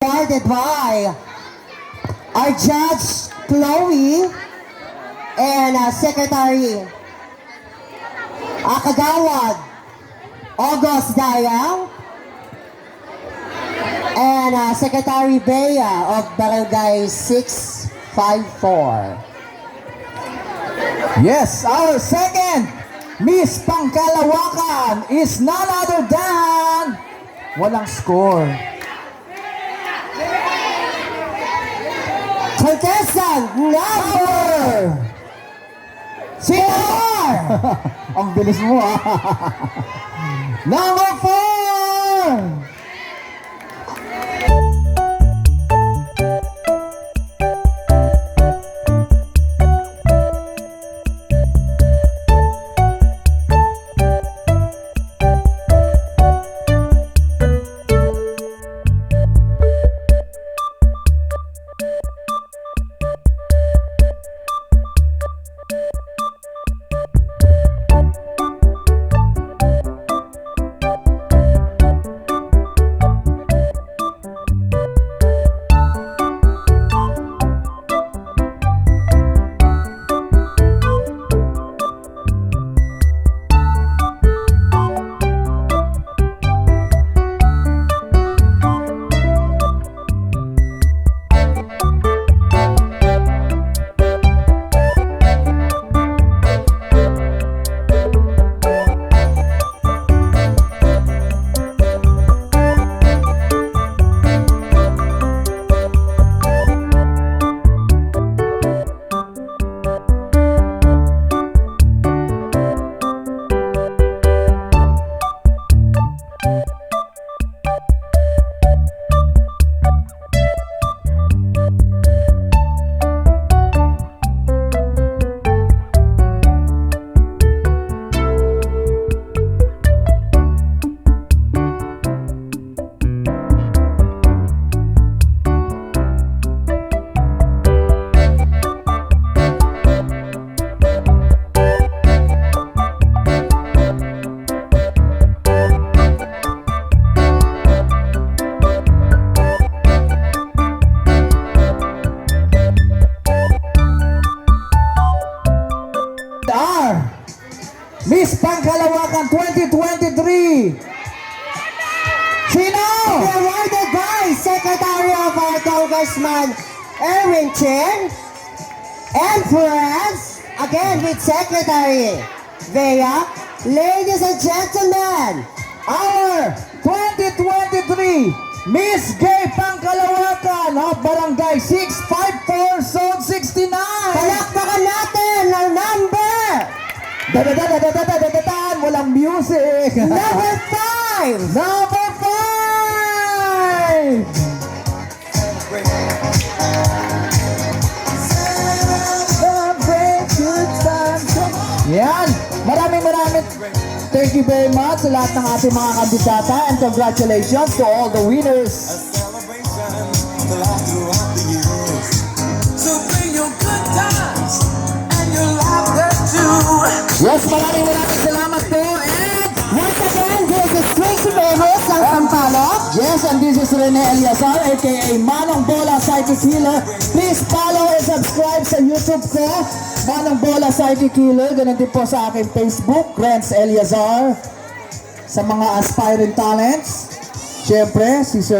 Awarded by our Judge Chloe and Secretary Kagawad August Dayang and Secretary Bea of Barangay 654. Yes, our second Miss Pangkalawakan is none other than walang score. Contestant number 4! Ang bilis mo ah. Number 4! Miss Pangkalawakan 2023. Sino? Awarded by Secretary of our Congressman Erwin Chen and friends, again with Secretary Bea. Ladies and gentlemen, Our 2023 Miss Gay Pangkalawakan of Barangay 654 Zone 69. palakpakan natin ang number Dadadadadadadadadadadad, walang music. number 5. Number 5. Celebrate good times. Yan. Maraming thank you very much sa lahat ng ating mga kandidata and congratulations to all the winners. Yes, maraming salamat po. And Once again, this is Tracy Ramos ng Sampaloc. yes, and this is Rene Eliazar, aka Manong Bola Psychic Healer. Please follow and subscribe sa YouTube ko, Manong Bola Psychic Healer. Ganun din po sa aking Facebook, Renz Eliazar. Sa mga aspiring talents, syempre, si Sir